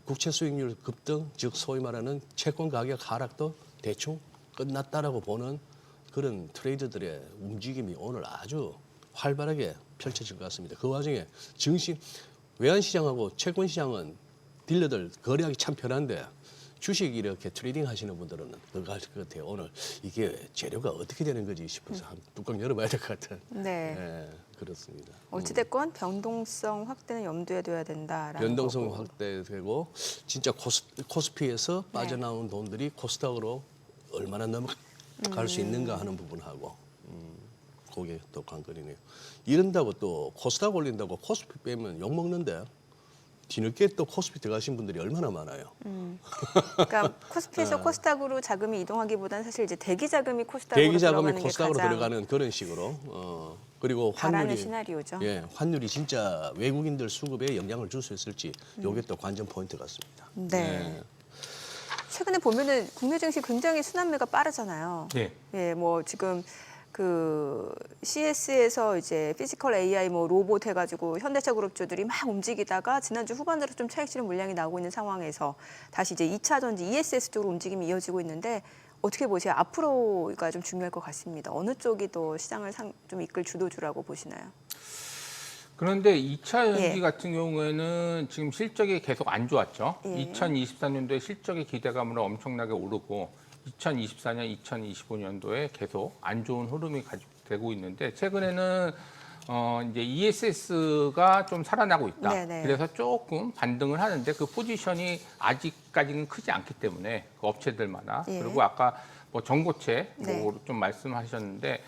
국채 수익률 급등, 즉 소위 말하는 채권 가격 하락도 대충 끝났다라고 보는 그런 트레이더들의 움직임이 오늘 아주 활발하게 펼쳐질 것 같습니다. 그 와중에 외환시장하고 채권시장은 딜러들 거래하기 참 편한데 주식 이렇게 트레이딩 하시는 분들은 그거 할 것 같아요. 오늘 이게 재료가 어떻게 되는 거지 싶어서 한 뚜껑 열어봐야 될 것 같은. 네. 네, 그렇습니다. 어찌됐건 변동성 확대는 염두에 둬야 된다라는 변동성 거고. 확대되고 진짜 코스피에서 빠져나온 돈들이 코스닥으로 얼마나 넘어갈 수 있는가 하는 부분하고 그게 또 관건이네요. 이런다고 또 코스닥 올린다고 코스피 빼면 욕 먹는데 뒤늦게 또 코스피 들어가신 분들이 얼마나 많아요. 그러니까 코스피에서 코스닥으로 자금이 이동하기보다는 사실 이제 대기 자금이 코스닥으로 대기 자금이 들어가는 게 코스닥으로 가장 들어가는 그런 식으로 그리고 바라는 환율이 시나리오죠. 예, 환율이 진짜 외국인들 수급에 영향을 줄 수 있을지 이게 또 관전 포인트 같습니다. 네. 최근에 보면은 국내 증시 굉장히 순환매가 빠르잖아요. 네. 예, 뭐 지금 그 CS에서 이제 피지컬 AI 뭐 로봇 해가지고 현대차 그룹주들이 막 움직이다가 지난주 후반 들어 좀 차익 실현 물량이 나오고 있는 상황에서 다시 이제 2차 전지 ESS 쪽으로 움직임이 이어지고 있는데 어떻게 보세요? 앞으로가 좀 중요할 것 같습니다. 어느 쪽이 더 시장을 좀 이끌 주도주라고 보시나요? 그런데 2차 연기 예. 같은 경우에는 지금 실적이 계속 안 좋았죠. 예. 2024년도에 실적의 기대감으로 엄청나게 오르고 2024년, 2025년도에 계속 안 좋은 흐름이 되고 있는데 최근에는 이제 ESS가 좀 살아나고 있다. 네네. 그래서 조금 반등을 하는데 그 포지션이 아직까지는 크지 않기 때문에 그 업체들마다 예. 그리고 아까 뭐 전고체 네. 뭐 좀 말씀하셨는데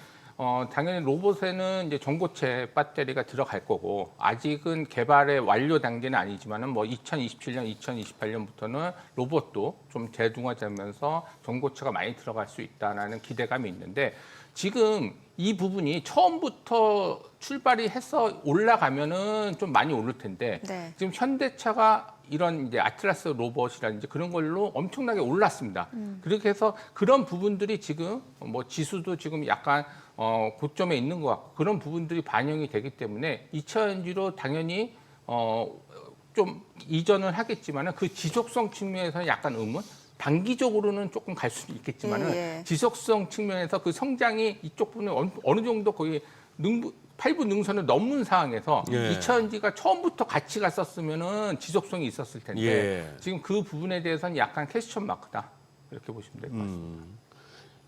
당연히 로봇에는 이제 전고체 배터리가 들어갈 거고 아직은 개발의 완료 단계는 아니지만은 뭐 2027년, 2028년부터는 로봇도 좀 대중화되면서 전고체가 많이 들어갈 수 있다라는 기대감이 있는데 지금 이 부분이 처음부터 출발이 해서 올라가면은 좀 많이 오를 텐데 네. 지금 현대차가 이런 이제 아틀라스 로봇이라든지 그런 걸로 엄청나게 올랐습니다. 그렇게 해서 그런 부분들이 지금 뭐 지수도 지금 약간 고점에 있는 것 같고 그런 부분들이 반영이 되기 때문에 2차 연지로 당연히 좀 이전을 하겠지만은 그 지속성 측면에서는 약간 의문. 단기적으로는 조금 갈 수는 있겠지만은 예. 지속성 측면에서 그 성장이 이쪽 부분에 어느 정도 거의 8분 능선을 넘는 상황에서 예. 2차 연지가 처음부터 같이 갔었으면은 지속성이 있었을 텐데 예. 지금 그 부분에 대해서는 약간 퀘스천 마크다 이렇게 보시면 될 것 같습니다.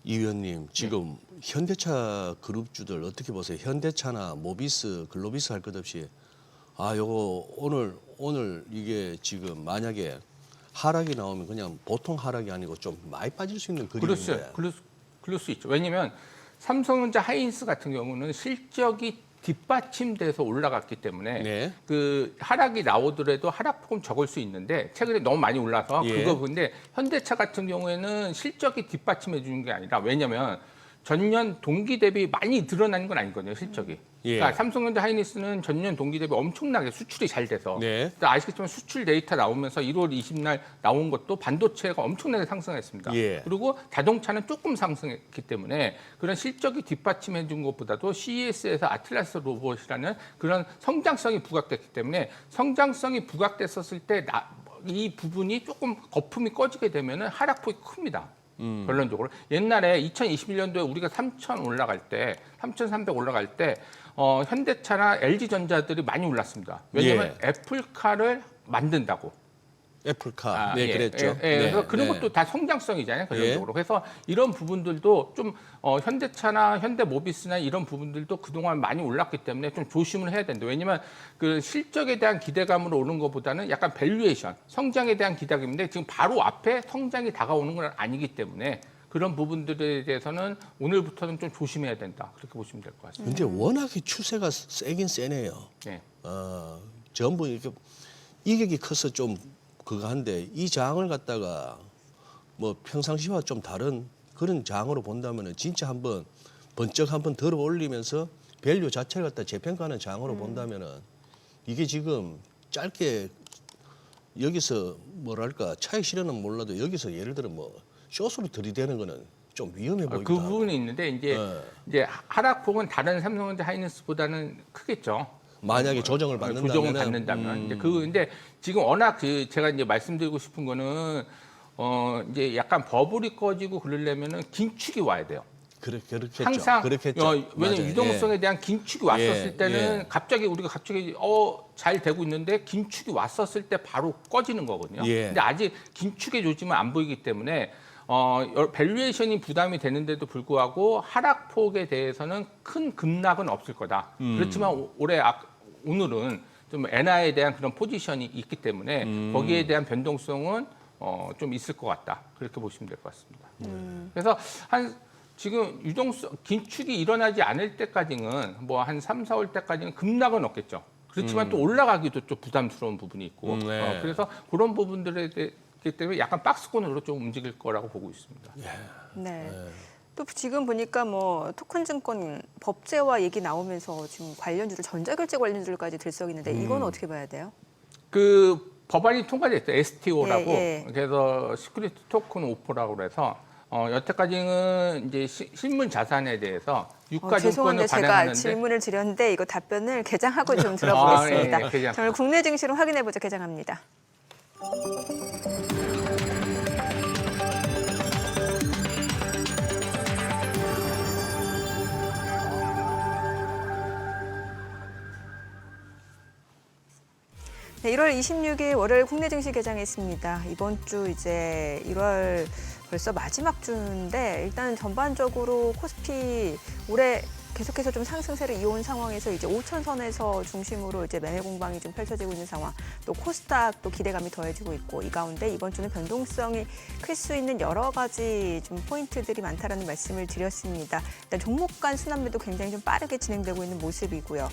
이 의원님 지금 현대차 그룹주들 어떻게 보세요? 현대차나 모비스, 글로비스 할 것 없이 요거 오늘 이게 지금 만약에 하락이 나오면 그냥 보통 하락이 아니고 좀 많이 빠질 수 있는 그림인데. 그럴 수 있죠. 왜냐하면 삼성전자 하이닉스 같은 경우는 실적이 뒷받침돼서 올라갔기 때문에 네. 그 하락이 나오더라도 하락폭은 적을 수 있는데 최근에 너무 많이 올라서 예. 그거 근데 현대차 같은 경우에는 실적이 뒷받침해 주는 게 아니라 왜냐하면 전년 동기 대비 많이 늘어나는 건 아니거든요, 실적이. 예. 그러니까 삼성전자 하이닉스는 전년 동기 대비 엄청나게 수출이 잘 돼서 네. 아시겠지만 수출 데이터 나오면서 1월 20날 나온 것도 반도체가 엄청나게 상승했습니다. 예. 그리고 자동차는 조금 상승했기 때문에 그런 실적이 뒷받침해 준 것보다도 CES에서 아틀라스 로봇이라는 그런 성장성이 부각됐기 때문에 성장성이 부각됐었을 때 이 부분이 조금 거품이 꺼지게 되면은 하락폭이 큽니다. 결론적으로 옛날에 2021년도에 우리가 3,000 올라갈 때 3,300 올라갈 때 현대차나 LG전자들이 많이 올랐습니다. 왜냐하면 예. 애플카를 만든다고. 애플카. 네, 그랬죠. 예, 그래서 네, 그런 네. 것도 다 성장성이잖아요, 결론적으로. 그래서 이런 부분들도 좀 현대차나 현대모비스나 이런 부분들도 그동안 많이 올랐기 때문에 좀 조심을 해야 된다. 왜냐하면 그 실적에 대한 기대감으로 오는 것보다는 약간 밸류에이션, 성장에 대한 기대감인데 지금 바로 앞에 성장이 다가오는 건 아니기 때문에 그런 부분들에 대해서는 오늘부터는 좀 조심해야 된다. 그렇게 보시면 될 것 같습니다. 근데 워낙에 추세가 세긴 세네요. 네. 전부 이렇게 이격이 커서 좀 그거 한데 이 장을 갖다가 뭐 평상시와 좀 다른 그런 장으로 본다면은 진짜 한번 번쩍 한번 들어 올리면서 밸류 자체를 갖다 재평가하는 장으로 본다면은 이게 지금 짧게 여기서 뭐랄까 차익 실현은 몰라도 여기서 예를 들어 뭐 숏으로 들이대는 거는 좀 위험해 보이기도 그 하고. 부분이 있는데 이제 네. 이제 하락폭은 다른 삼성전자 하이닉스보다는 크겠죠. 만약에 조정을 받는다면 조정을 받는다면 이제 근데 지금 워낙 제가 이제 말씀드리고 싶은 거는 이제 약간 버블이 꺼지고 그러려면은 긴축이 와야 돼요. 그렇겠죠. 항상 그렇겠죠. 왜냐면 맞아요. 유동성에 대한 긴축이 왔었을 예, 때는 예. 갑자기 우리가 잘 되고 있는데 긴축이 왔었을 때 바로 꺼지는 거거든요. 예. 근데 아직 긴축의 조짐은 안 보이기 때문에 밸류에이션이 부담이 되는데도 불구하고 하락폭에 대해서는 큰 급락은 없을 거다. 그렇지만 오늘은 좀 엔화에 대한 그런 포지션이 있기 때문에 거기에 대한 변동성은 좀 있을 것 같다. 그렇게 보시면 될 것 같습니다. 그래서 지금 긴축이 일어나지 않을 때까지는 뭐 한 3, 4월 때까지는 급락은 없겠죠. 그렇지만 또 올라가기도 좀 부담스러운 부분이 있고 네. 그래서 그런 부분들에 때문에 약간 박스권으로 좀 움직일 거라고 보고 있습니다. 네. 또 지금 보니까 뭐 토큰증권 법제화 얘기 나오면서 지금 관련주들 전자결제 관련주들까지 들썩이는데 이건 어떻게 봐야 돼요? 그 법안이 통과됐어요. STO라고. 예, 예. 그래서 시큐리티 토큰 오퍼라고 그래서 여태까지는 이제 실물 자산에 대해서 유가 죄송한데 증권을 제가 발행하는데 질문을 드렸는데 이거 답변을 개장하고 좀 들어보겠습니다. 예, 개장. 정말 국내 증시로 확인해보죠. 개장합니다. 네, 1월 26일 월요일 국내 증시 개장했습니다. 이번 주 이제 1월 벌써 마지막 주인데 일단 전반적으로 코스피 올해 계속해서 좀 상승세를 이어온 상황에서 이제 5천선에서 중심으로 이제 매매 공방이 좀 펼쳐지고 있는 상황. 또 코스닥 또 기대감이 더해지고 있고 이 가운데 이번 주는 변동성이 클 수 있는 여러 가지 좀 포인트들이 많다라는 말씀을 드렸습니다. 일단 종목 간 순환매도 굉장히 좀 빠르게 진행되고 있는 모습이고요.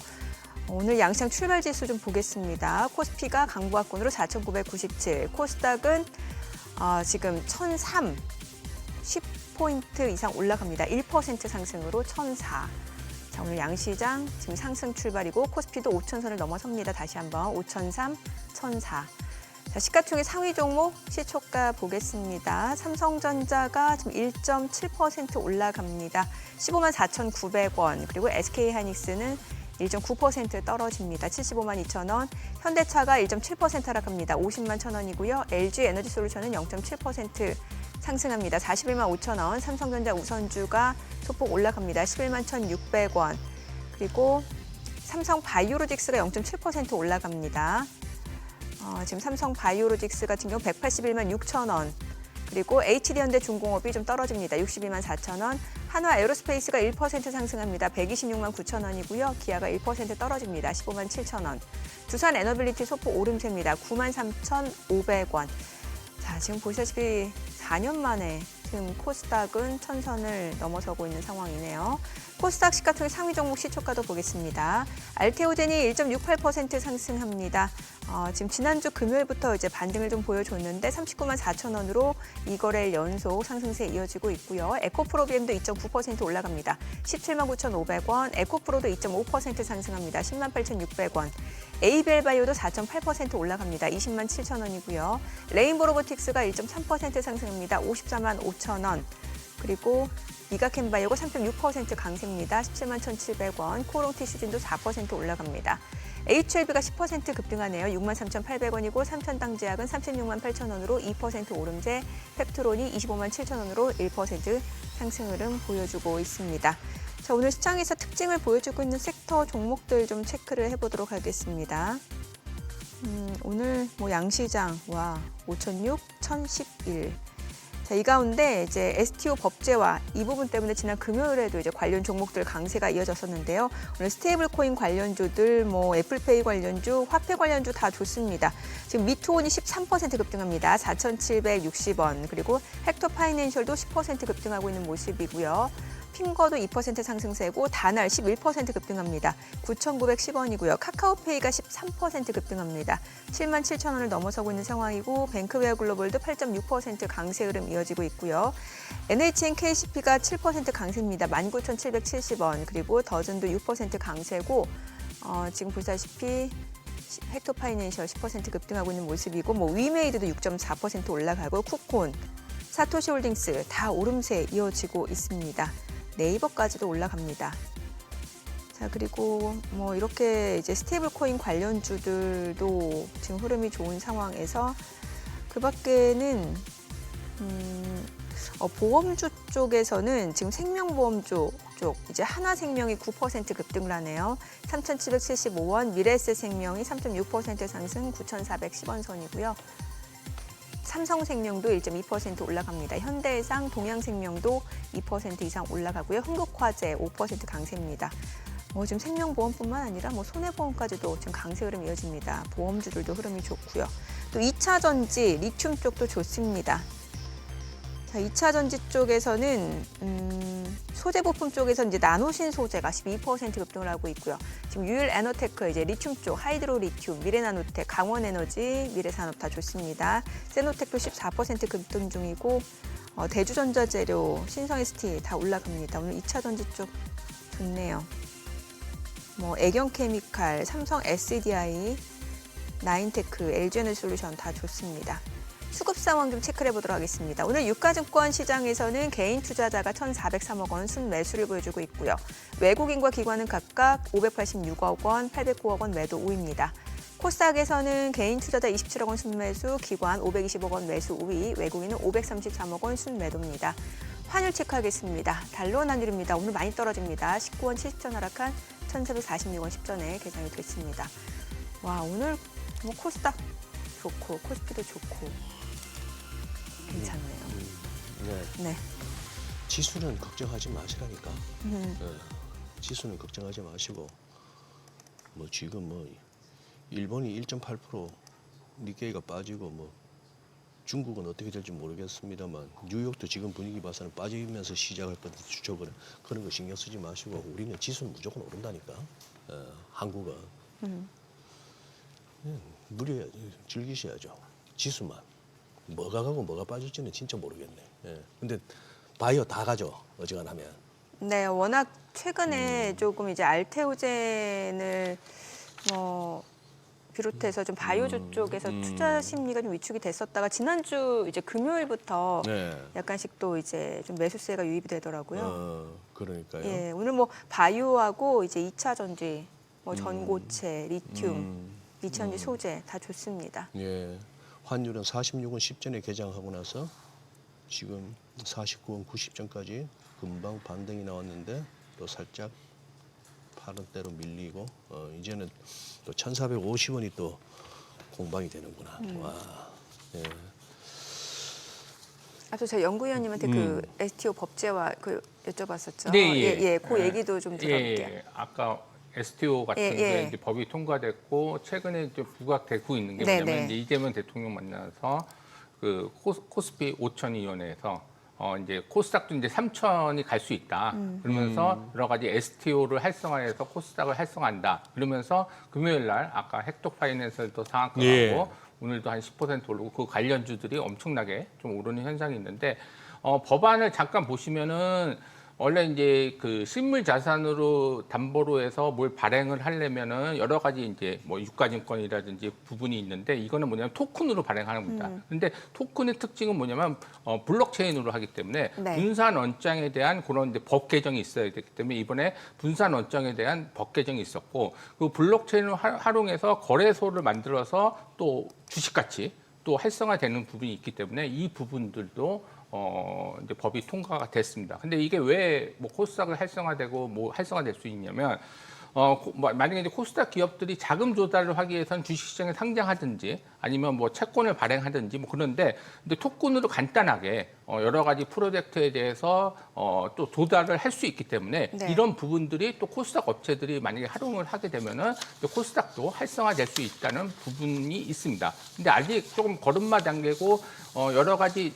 오늘 양시장 출발 지수 좀 보겠습니다. 코스피가 강보합권으로 4,997, 코스닥은 지금 1,003, 10포인트 이상 올라갑니다. 1% 상승으로 1,004. 자, 오늘 양시장 지금 상승 출발이고 코스피도 5천선을 넘어섭니다. 다시 한번 5,003, 1,004. 자, 시가총액 상위 종목 시초가 보겠습니다. 삼성전자가 지금 1.7% 올라갑니다. 154만 4,900원. 그리고 SK하이닉스는 1.9% 떨어집니다. 75만 2천 원. 현대차가 1.7% 하락합니다. 50만 1,000원이고요. LG에너지솔루션은 0.7% 상승합니다. 41만 5천 원. 삼성전자 우선주가 소폭 올라갑니다. 11만 1,600원. 그리고 삼성바이오로직스가 0.7% 올라갑니다. 지금 삼성바이오로직스 같은 경우 181만 6천 원. 그리고 HD현대중공업이 좀 떨어집니다. 62만 4천 원. 한화에어로스페이스가 1% 상승합니다. 126만 9천 원이고요. 기아가 1% 떨어집니다. 15만 7천 원. 두산에너빌리티 소폭 오름세입니다. 9만 3,500원. 자, 지금 보시다시피 4년 만에 지금 코스닥은 1,000선을 넘어서고 있는 상황이네요. 코스닥 시가총액 상위 종목 시초가도 보겠습니다. 알테오젠이 1.68% 상승합니다. 지금 지난주 금요일부터 이제 반등을 좀 보여줬는데 39만 4천 원으로 2거래일 연속 상승세 이어지고 있고요. 에코프로비엠도 2.9% 올라갑니다. 17만 9,500원, 에코프로도 2.5% 상승합니다. 10만 8,600원. 에이벨바이오도 4.8% 올라갑니다. 20만 7천 원이고요. 레인보로보틱스가 1.3% 상승합니다. 54만 5천 원. 그리고 미가캔바이오가 3.6% 강세입니다. 17만 1,700원. 코롱티슈진도 4% 올라갑니다. HLB가 10% 급등하네요. 6만 3,800원이고 삼천당제약은 36만 8천 원으로 2% 오름세, 펩트론이 25만 7천 원으로 1% 상승 흐름 보여주고 있습니다. 자, 오늘 시장에서 특징을 보여주고 있는 섹터 종목들 좀 체크를 해보도록 하겠습니다. 오늘 양시장 5,006, 1,011. 자, 이 가운데 이제 STO 법제화 이 부분 때문에 지난 금요일에도 이제 관련 종목들 강세가 이어졌었는데요. 오늘 스테이블 코인 관련주들, 애플페이 관련주, 화폐 관련주 다 좋습니다. 지금 미투온이 13% 급등합니다. 4,760원. 그리고 헥터 파이낸셜도 10% 급등하고 있는 모습이고요. 핑거도 2% 상승세고 다날 11% 급등합니다. 9,910원이고요. 카카오페이가 13% 급등합니다. 7만 7천 원을 넘어서고 있는 상황이고 뱅크웨어 글로벌도 8.6% 강세 흐름 이어지고 있고요. NHN KCP가 7% 강세입니다. 19,770원. 그리고 더즌도 6% 강세고 지금 보시다시피 헥터 파이낸셜 10% 급등하고 있는 모습이고 위메이드도 6.4% 올라가고 쿠콘, 사토시홀딩스 다 오름세 이어지고 있습니다. 네이버까지도 올라갑니다. 자, 그리고 이렇게 이제 스테이블 코인 관련주들도 지금 흐름이 좋은 상황에서 그 밖에는 보험주 쪽에서는 지금 생명보험주 쪽 이제 하나생명이 9% 급등을 하네요. 3,775원, 미래에셋생명이 3.6% 상승 9,410원 선이고요. 삼성생명도 1.2% 올라갑니다. 현대해상, 동양생명도 2% 이상 올라가고요. 흥국화재 5% 강세입니다. 지금 생명보험뿐만 아니라 손해보험까지도 지금 강세 흐름 이어집니다. 보험주들도 흐름이 좋고요. 또 2차 전지, 리튬 쪽도 좋습니다. 자, 2차 전지 쪽에서는 소재 부품 쪽에서 이제 나노신 소재가 12% 급등을 하고 있고요. 지금 유일 에너테크 이제 리튬 쪽, 하이드로 리튬, 미래나노텍, 강원에너지, 미래산업 다 좋습니다. 세노텍도 14% 급등 중이고 대주전자재료, 신성ST 다 올라갑니다. 오늘 2차 전지 쪽 좋네요. 애경케미칼, 삼성 SDI, 나인테크, LG에너지솔루션 다 좋습니다. 수급 상황 좀 체크를 해보도록 하겠습니다. 오늘 유가증권 시장에서는 개인 투자자가 1,403억 원 순매수를 보여주고 있고요. 외국인과 기관은 각각 586억 원, 809억 원 매도 우위입니다. 코스닥에서는 개인 투자자 27억 원 순매수, 기관 520억 원 매수 우위, 외국인은 533억 원 순매도입니다. 환율 체크하겠습니다. 달러 환율입니다. 오늘 많이 떨어집니다. 19원 70전 하락한 1,446원 10전에 계산이 됐습니다. 오늘 뭐 코스닥 좋고 코스피도 좋고 괜찮네요. 네. 네. 지수는 걱정하지 마시라니까. 음. 네. 지수는 걱정하지 마시고 뭐 지금 뭐 일본이 1.8% 니케이가 빠지고 뭐 중국은 어떻게 될지 모르겠습니다만 뉴욕도 지금 분위기 봐서는 빠지면서 시작할 것 같은 주초거든. 그런 거 신경 쓰지 마시고 우리는 지수는 무조건 오른다니까. 한국은 무리해 즐기셔야죠. 지수만 뭐가 가고 뭐가 빠질지는 진짜 모르겠네. 근데 바이오 다 가죠. 어지간하면. 네, 워낙 최근에 조금 이제 알테오젠을 비롯해서 좀 바이오주 쪽에서 투자 심리가 좀 위축이 됐었다가 지난주 이제 금요일부터 네. 약간씩 또 이제 좀 매수세가 유입이 되더라고요. 그러니까요. 예, 오늘 뭐 바이오하고 이제 2차 전지, 뭐 전고체, 리튬, 2차 전지 소재 다 좋습니다. 예. 환율은 46원 10전에 개장하고 나서 지금 49원 90전까지 금방 반등이 나왔는데 또 살짝 파란 대로 밀리고 이제는 또 1,450원이 또 공방이 되는구나. 와. 예. 또 제가 연구위원님한테 그 STO 법제화 그 여쭤봤었죠. 네, 예, 그 얘기도 좀 들어볼게요. 아까 STO 같은 게 이제 법이 통과됐고 최근에 이제 부각되고 있는 게 뭐냐면 네. 이제 이재명 대통령 만나서 그 코스피 5,000위원회에서 이제 코스닥도 이제 3,000이 갈 수 있다. 그러면서 여러 가지 STO를 활성화해서 코스닥을 활성화한다. 그러면서 금요일 날 아까 헥토 파이낸셜도 상한가하고 예. 오늘도 한 10% 오르고 그 관련주들이 엄청나게 좀 오르는 현상이 있는데 법안을 잠깐 보시면은 원래 이제 그 실물 자산으로 담보로 해서 뭘 발행을 하려면은 여러 가지 이제 뭐 유가증권이라든지 부분이 있는데 이거는 뭐냐면 토큰으로 발행하는 겁니다. 근데 토큰의 특징은 뭐냐면 블록체인으로 하기 때문에 네. 분산 원장에 대한 그런 이제 법 개정이 있어야 되기 때문에 이번에 분산 원장에 대한 법 개정이 있었고 그 블록체인을 활용해서 거래소를 만들어서 또 주식같이 또 활성화되는 부분이 있기 때문에 이 부분들도 이제 법이 통과가 됐습니다. 근데 이게 왜 뭐 코스닥을 활성화되고 뭐 활성화될 수 있냐면 만약에 이제 코스닥 기업들이 자금 조달을 하기 위해서는 주식시장에 상장하든지 아니면 뭐 채권을 발행하든지 뭐 그런데 근데 토큰으로 간단하게 여러 가지 프로젝트에 대해서 또 조달을 할 수 있기 때문에 네. 이런 부분들이 또 코스닥 업체들이 만약에 활용을 하게 되면은 코스닥도 활성화될 수 있다는 부분이 있습니다. 근데 아직 조금 걸음마 단계고 여러 가지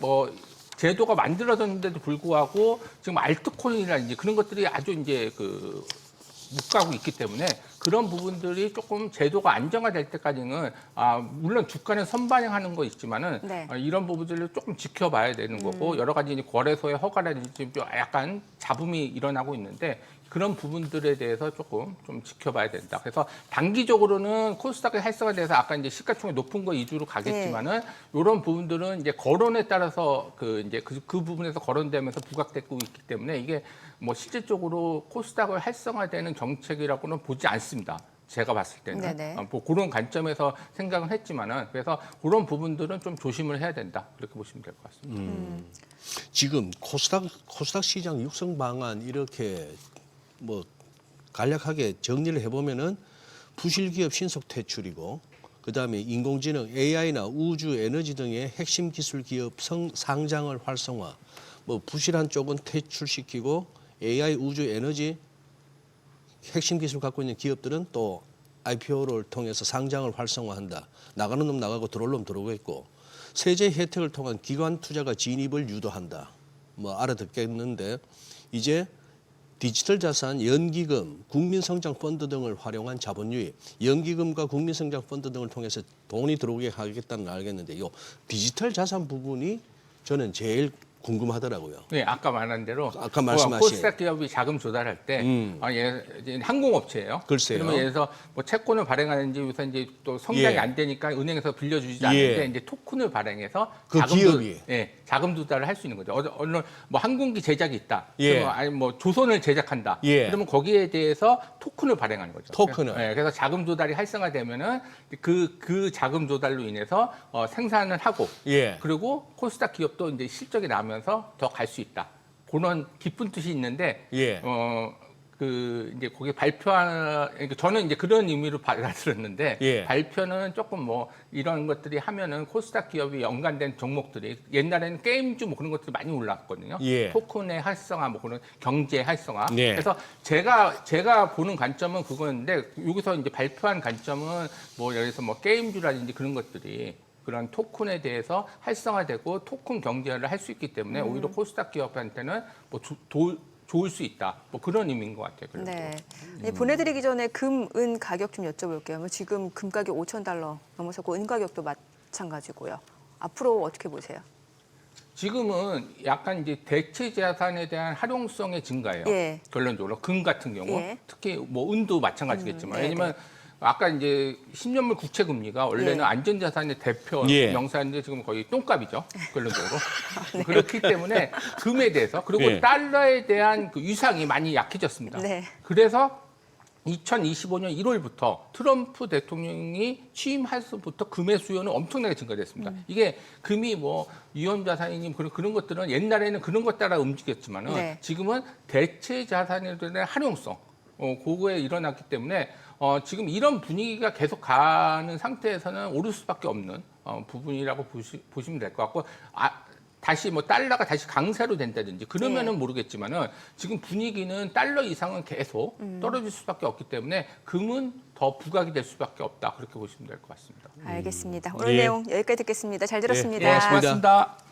뭐 제도가 만들어졌는데도 불구하고 지금 알트코인이라든지 그런 것들이 아주 이제 그 못 가고 있기 때문에 그런 부분들이 조금 제도가 안정화될 때까지는 물론 주가는 선반영하는 거 있지만은 네. 이런 부분들을 조금 지켜봐야 되는 거고 여러 가지 이제 거래소의 허가라든지 좀 약간 잡음이 일어나고 있는데 그런 부분들에 대해서 조금 좀 지켜봐야 된다. 그래서 단기적으로는 코스닥의 활성화돼서 아까 이제 시가총액 높은 거 위주로 가겠지만은 이런 부분들은 이제 거론에 따라서 그 부분에서 거론되면서 부각되고 있기 때문에 이게 뭐 실질적으로 코스닥을 활성화되는 정책이라고는 보지 않습니다. 제가 봤을 때는 네네. 뭐 그런 관점에서 생각은 했지만은 그래서 그런 부분들은 좀 조심을 해야 된다. 그렇게 보시면 될 것 같습니다. 지금 코스닥 시장 육성 방안 이렇게 뭐 간략하게 정리를 해보면은 부실 기업 신속 퇴출이고 그다음에 인공지능 AI나 우주 에너지 등의 핵심 기술 기업 상장을 활성화 뭐 부실한 쪽은 퇴출시키고 AI 우주 에너지 핵심 기술 갖고 있는 기업들은 또 IPO를 통해서 상장을 활성화한다. 나가는 놈 나가고 들어올 놈 들어오겠고 세제 혜택을 통한 기관 투자가 진입을 유도한다. 뭐 알아듣겠는데 이제 디지털 자산, 연기금, 국민성장펀드 등을 활용한 자본 유입, 연기금과 국민성장펀드 등을 통해서 돈이 들어오게 하겠다는 걸 알겠는데 요 디지털 자산 부분이 저는 제일 궁금하더라고요. 네, 아까 말한 대로 아까 말씀하신 코스닥 기업이 자금 조달할 때 항공업체예요. 글쎄요. 그러면 예를 들어서 뭐 채권을 발행하는지 여기서 이제 또 성장이 예. 안 되니까 은행에서 빌려주지 예. 않는데 이제 토큰을 발행해서 그 기업이. 자금 조달을 할 수 있는 거죠. 어느 뭐 항공기 제작이 있다. 예. 그러면 아니 뭐 조선을 제작한다. 예. 그러면 거기에 대해서 토큰을 발행하는 거죠. 토큰을. 그래서 자금 조달이 활성화되면은 그 자금 조달로 인해서 생산을 하고 예. 그리고 코스닥 기업도 이제 실적이 나면서 더 갈 수 있다. 그런 깊은 뜻이 있는데 예. 그 이제 거기 발표한 그러니까 저는 이제 그런 의미로 받아들였는데 예. 발표는 조금 뭐 이런 것들이 하면은 코스닥 기업이 연관된 종목들이 옛날에는 게임주 뭐 그런 것들이 많이 올랐거든요. 예. 토큰의 활성화 뭐 그런 경제 활성화. 네. 그래서 제가 보는 관점은 그거였는데 여기서 이제 발표한 관점은 뭐 예를 들어서 뭐 게임주라든지 그런 것들이 그런 토큰에 대해서 활성화되고 토큰 경제를 할 수 있기 때문에 오히려 코스닥 기업한테는 뭐 좋을 수 있다. 뭐 그런 의미인 것 같아요. 그래도. 네. 네, 보내드리기 전에 금, 은 가격 좀 여쭤볼게요. 뭐 지금 금 가격 $5,000 넘어섰고 은 가격도 마찬가지고요. 앞으로 어떻게 보세요? 지금은 약간 이제 대체 자산에 대한 활용성의 증가예요. 예. 결론적으로 금 같은 경우 예. 특히 뭐 은도 마찬가지겠지만 네, 왜냐면 아까 이제 10년물 국채 금리가 원래는 예. 안전자산의 대표 예. 명사인데 지금 거의 똥값이죠. 결론적으로. 그렇기 때문에 금에 대해서 그리고 예. 달러에 대한 그 위상이 많이 약해졌습니다. 네. 그래서 2025년 1월부터 트럼프 대통령이 취임해서부터 금의 수요는 엄청나게 증가됐습니다. 이게 금이 뭐 위험자산이니 그런 것들은 옛날에는 그런 것 따라 움직였지만은 네. 지금은 대체 자산에 대한 활용성 그거에 일어났기 때문에 지금 이런 분위기가 계속 가는 상태에서는 오를 수밖에 없는 부분이라고 보시면 될 것 같고 다시 뭐 달러가 다시 강세로 된다든지 그러면은 모르겠지만은 지금 분위기는 달러 이상은 계속 떨어질 수밖에 없기 때문에 금은 더 부각이 될 수밖에 없다 그렇게 보시면 될 것 같습니다. 알겠습니다. 오늘 예. 내용 여기까지 듣겠습니다. 잘 들었습니다. 고맙습니다. 고맙습니다.